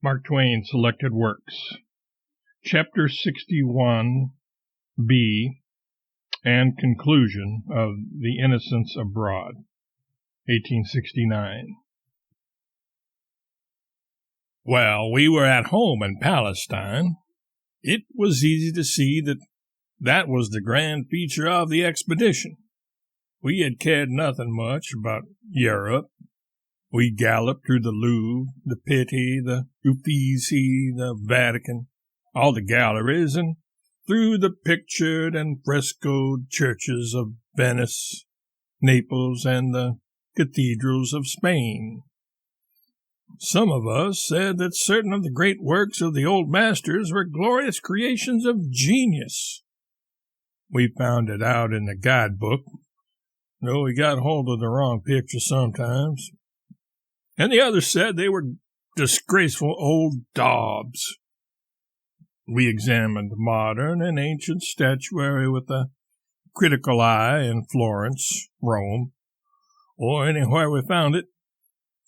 Mark Twain Selected Works, Chapter 61, B, and Conclusion of The Innocents Abroad, 1869. Well, we were at home in Palestine. It was easy to see that was the grand feature of the expedition. We had cared nothing much about Europe. We galloped through the Louvre, the Pitti, the Uffizi, the Vatican, all the galleries, and through the pictured and frescoed churches of Venice, Naples, and the cathedrals of Spain. Some of us said that certain of the great works of the old masters were glorious creations of genius. We found it out in the guidebook, though we got hold of the wrong picture sometimes. And the others said they were disgraceful old daubs. We examined modern and ancient statuary with a critical eye in Florence, Rome, or anywhere we found it,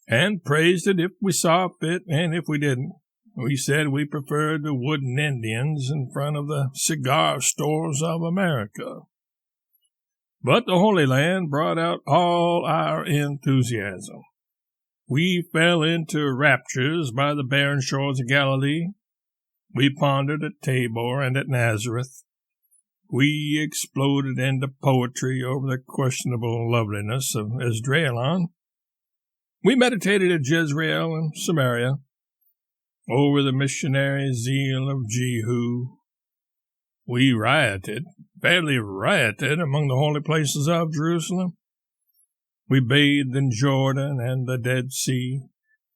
and praised it if we saw fit, and if we didn't. We said we preferred the wooden Indians in front of the cigar stores of America. But the Holy Land brought out all our enthusiasm. We fell into raptures by the barren shores of Galilee. We pondered at Tabor and at Nazareth. We exploded into poetry over the questionable loveliness of Esdraelon. We meditated at Jezreel and Samaria, over the missionary zeal of Jehu. We rioted, fairly rioted, among the holy places of Jerusalem. We bathed in Jordan and the Dead Sea,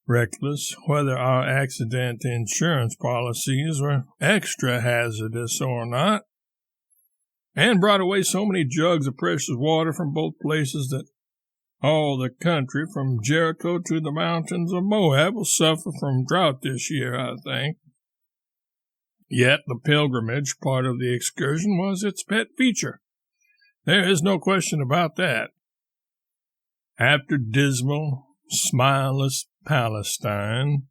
reckless whether our accident insurance policies were extra hazardous or not, and brought away so many jugs of precious water from both places that all the country from Jericho to the mountains of Moab will suffer from drought this year, I think. Yet the pilgrimage part of the excursion was its pet feature. There is no question about that. After dismal, smileless Palestine,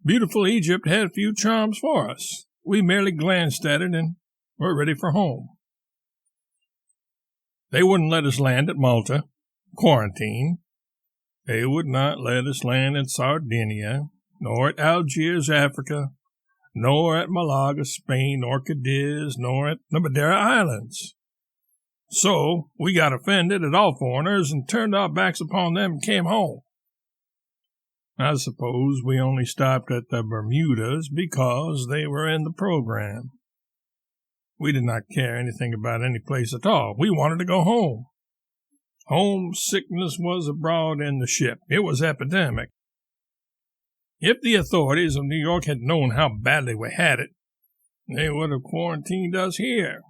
beautiful Egypt had few charms for us. We merely glanced at it and were ready for home. They wouldn't let us land at Malta, quarantine. They would not let us land in Sardinia, nor at Algiers, Africa, nor at Malaga, Spain, nor Cadiz, nor at the Madeira Islands. So we got offended at all foreigners and turned our backs upon them and came home. I suppose we only stopped at the Bermudas because they were in the program. We did not care anything about any place at all. We wanted to go home. Homesickness was abroad in the ship. It was epidemic. If the authorities of New York had known how badly we had it, they would have quarantined us here.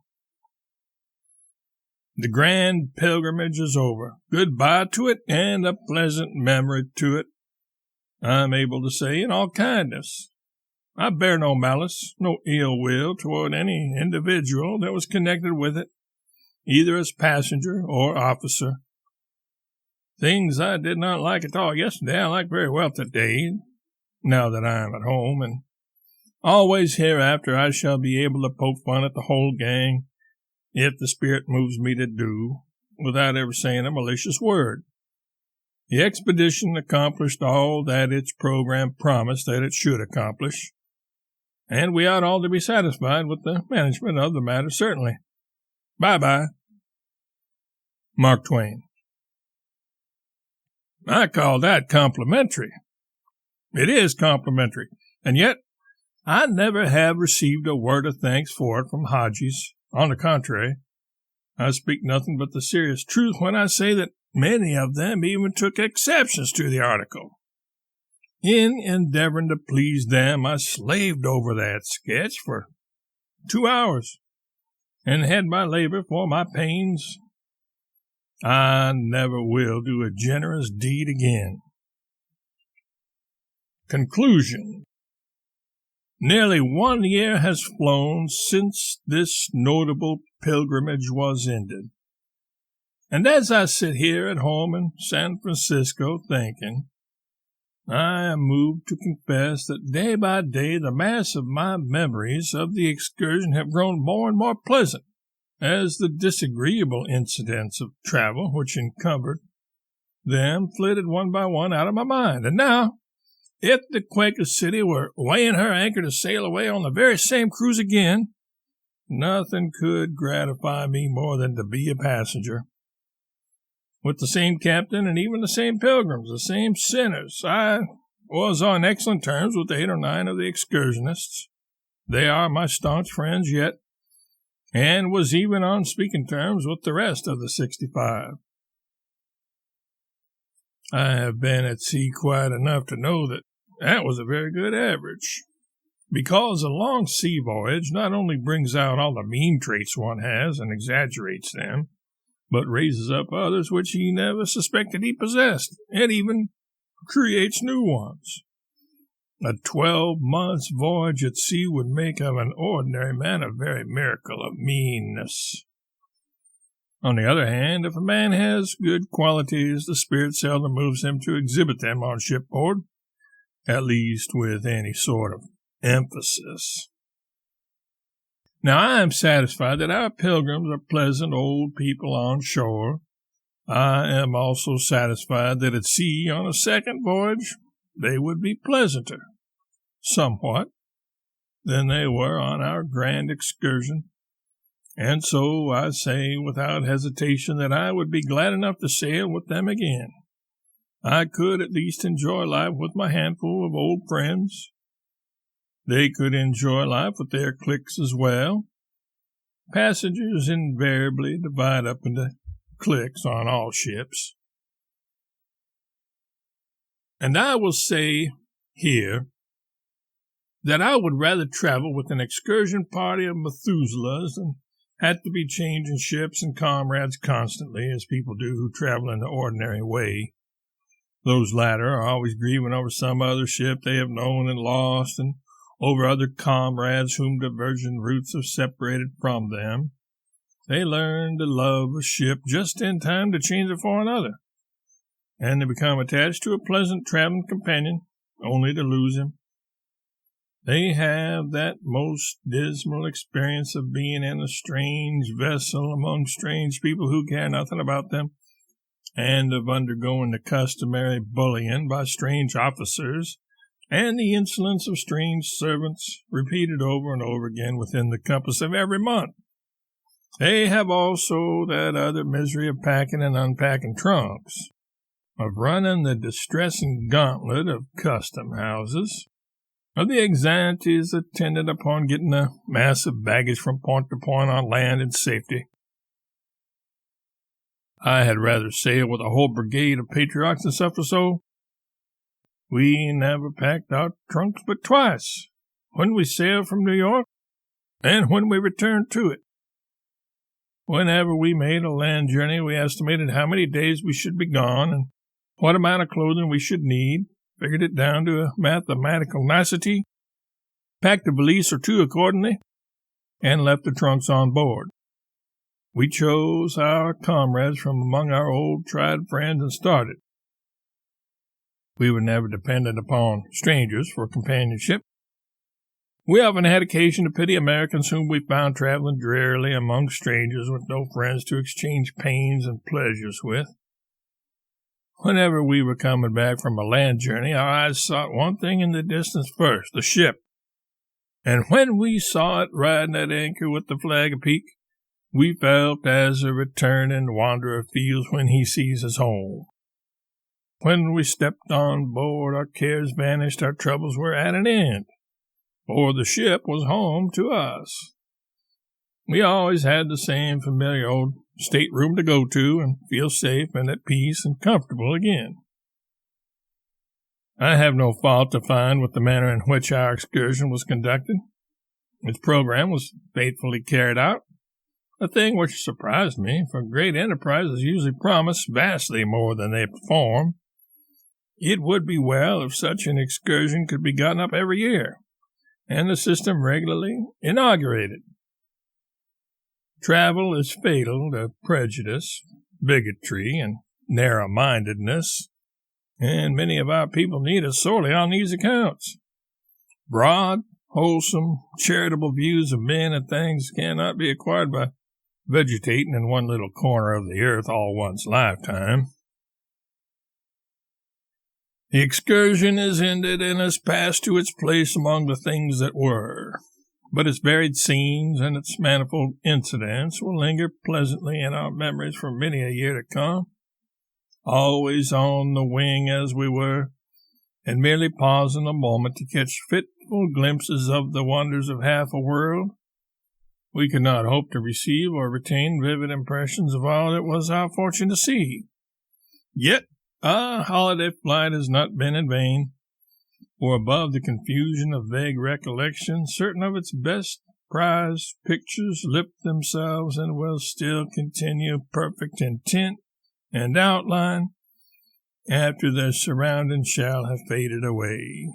The grand pilgrimage is over. Goodbye to it, and a pleasant memory to it, I'm able to say in all kindness. I bear no malice, no ill will toward any individual that was connected with it, either as passenger or officer. Things I did not like at all yesterday, I like very well today, now that I am at home, and always hereafter I shall be able to poke fun at the whole gang, if the Spirit moves me to do, without ever saying a malicious word. The expedition accomplished all that its program promised that it should accomplish, and we ought all to be satisfied with the management of the matter, certainly. Bye-bye. Mark Twain. I call that complimentary. It is complimentary, and yet I never have received a word of thanks for it from Hadjis. On the contrary, I speak nothing but the serious truth when I say that many of them even took exceptions to the article. In endeavoring to please them, I slaved over that sketch for 2 hours, and had my labor for my pains. I never will do a generous deed again. Conclusion. Nearly 1 year has flown since this notable pilgrimage was ended. And as I sit here at home in San Francisco thinking, I am moved to confess that day by day the mass of my memories of the excursion have grown more and more pleasant, as the disagreeable incidents of travel which encumbered them flitted one by one out of my mind. And now, if the Quaker City were weighing her anchor to sail away on the very same cruise again, nothing could gratify me more than to be a passenger. With the same captain and even the same pilgrims, the same sinners, I was on excellent terms with 8 or 9 of the excursionists. They are my staunch friends yet, and was even on speaking terms with the rest of the 65. I have been at sea quite enough to know that was a very good average, because a long sea voyage not only brings out all the mean traits one has and exaggerates them, but raises up others which he never suspected he possessed, and even creates new ones. A 12-months voyage at sea would make of an ordinary man a very miracle of meanness. On the other hand, if a man has good qualities, the spirit seldom moves him to exhibit them on shipboard, at least with any sort of emphasis. Now, I am satisfied that our pilgrims are pleasant old people on shore. I am also satisfied that at sea on a second voyage they would be pleasanter, somewhat, than they were on our grand excursion. And so I say without hesitation that I would be glad enough to sail with them again. I could at least enjoy life with my handful of old friends. They could enjoy life with their cliques as well. Passengers invariably divide up into cliques on all ships. And I will say here that I would rather travel with an excursion party of Methuselahs than had to be changing ships and comrades constantly, as people do who travel in the ordinary way. Those latter are always grieving over some other ship they have known and lost, and over other comrades whom divergent routes have separated from them. They learn to love a ship just in time to change it for another, and they become attached to a pleasant traveling companion only to lose him. They have that most dismal experience of being in a strange vessel among strange people who care nothing about them, and of undergoing the customary bullying by strange officers and the insolence of strange servants, repeated over and over again within the compass of every month. They have also that other misery of packing and unpacking trunks, of running the distressing gauntlet of custom houses, of the anxieties attendant upon getting a mass of baggage from point to point on land in safety. I had rather sail with a whole brigade of patriarchs than suffer so. We never packed our trunks but twice, when we sailed from New York and when we returned to it. Whenever we made a land journey, we estimated how many days we should be gone and what amount of clothing we should need, figured it down to a mathematical nicety, packed a valise or two accordingly, and left the trunks on board. We chose our comrades from among our old tried friends and started. We were never dependent upon strangers for companionship. We often had occasion to pity Americans whom we found traveling drearily among strangers with no friends to exchange pains and pleasures with. Whenever we were coming back from a land journey, our eyes sought one thing in the distance first, the ship. And when we saw it riding at anchor with the flag apeak, we felt as a returning wanderer feels when he sees his home. When we stepped on board, our cares vanished, our troubles were at an end, for the ship was home to us. We always had the same familiar old stateroom to go to and feel safe and at peace and comfortable again. I have no fault to find with the manner in which our excursion was conducted. Its program was faithfully carried out, a thing which surprised me, for great enterprises usually promise vastly more than they perform. It would be well if such an excursion could be gotten up every year, and the system regularly inaugurated. Travel is fatal to prejudice, bigotry, and narrow-mindedness, and many of our people need us sorely on these accounts. Broad, wholesome, charitable views of men and things cannot be acquired by vegetating in one little corner of the earth all one's lifetime. The excursion is ended and has passed to its place among the things that were, but its varied scenes and its manifold incidents will linger pleasantly in our memories for many a year to come. Always on the wing as we were, and merely pausing a moment to catch fitful glimpses of the wonders of half a world, we could not hope to receive or retain vivid impressions of all it was our fortune to see. Yet our holiday flight has not been in vain, for above the confusion of vague recollection, certain of its best prized pictures lift themselves and will still continue perfect in tint and outline after their surroundings shall have faded away.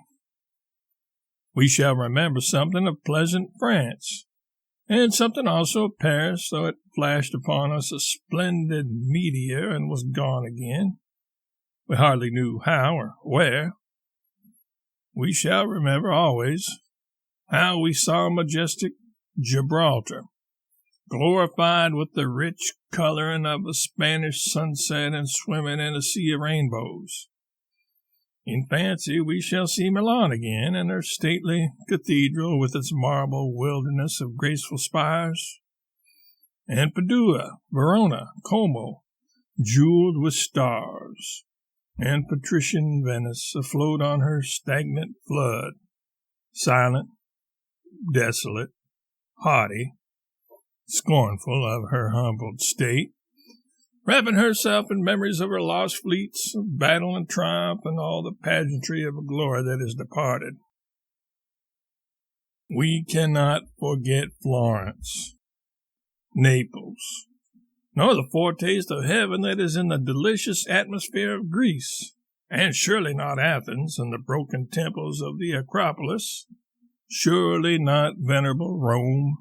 We shall remember something of pleasant France, and something also of Paris, though it flashed upon us a splendid meteor and was gone again. We hardly knew how or where. We shall remember always how we saw majestic Gibraltar, glorified with the rich coloring of a Spanish sunset and swimming in a sea of rainbows. In fancy we shall see Milan again, and her stately cathedral with its marble wilderness of graceful spires, and Padua, Verona, Como, jeweled with stars, and patrician Venice afloat on her stagnant flood, silent, desolate, haughty, scornful of her humbled state, wrapping herself in memories of her lost fleets, of battle and triumph, and all the pageantry of a glory that is departed. We cannot forget Florence, Naples, nor the foretaste of heaven that is in the delicious atmosphere of Greece, and surely not Athens and the broken temples of the Acropolis, surely not venerable Rome,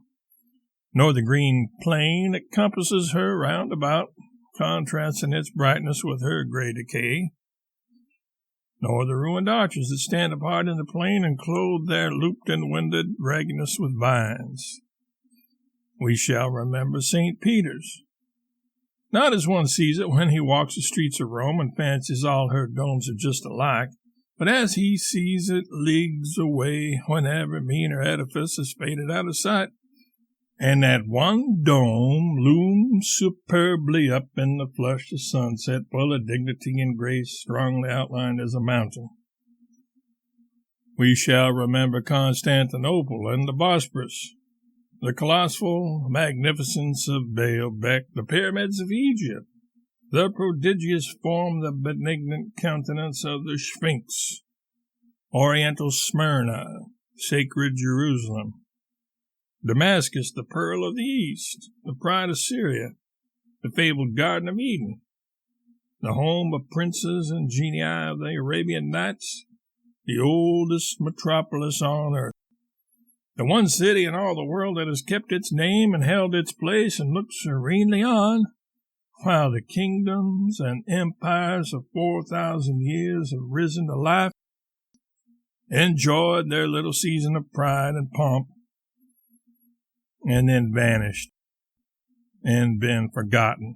nor the green plain that compasses her round about, contrasting its brightness with her gray decay, nor the ruined arches that stand apart in the plain and clothe their looped and winded raggedness with vines. We shall remember St. Peter's, not as one sees it when he walks the streets of Rome and fancies all her domes are just alike, but as he sees it leagues away when every meaner edifice has faded out of sight, and that one dome looms superbly up in the flush of sunset, full of dignity and grace, strongly outlined as a mountain. We shall remember Constantinople and the Bosporus, the colossal magnificence of Baalbek, the pyramids of Egypt, the prodigious form, the benignant countenance of the Sphinx, Oriental Smyrna, sacred Jerusalem, Damascus, the pearl of the East, the pride of Syria, the fabled Garden of Eden, the home of princes and genii of the Arabian Nights, the oldest metropolis on earth, the one city in all the world that has kept its name and held its place and looked serenely on, while the kingdoms and empires of 4,000 years have risen to life, enjoyed their little season of pride and pomp, and then vanished and been forgotten.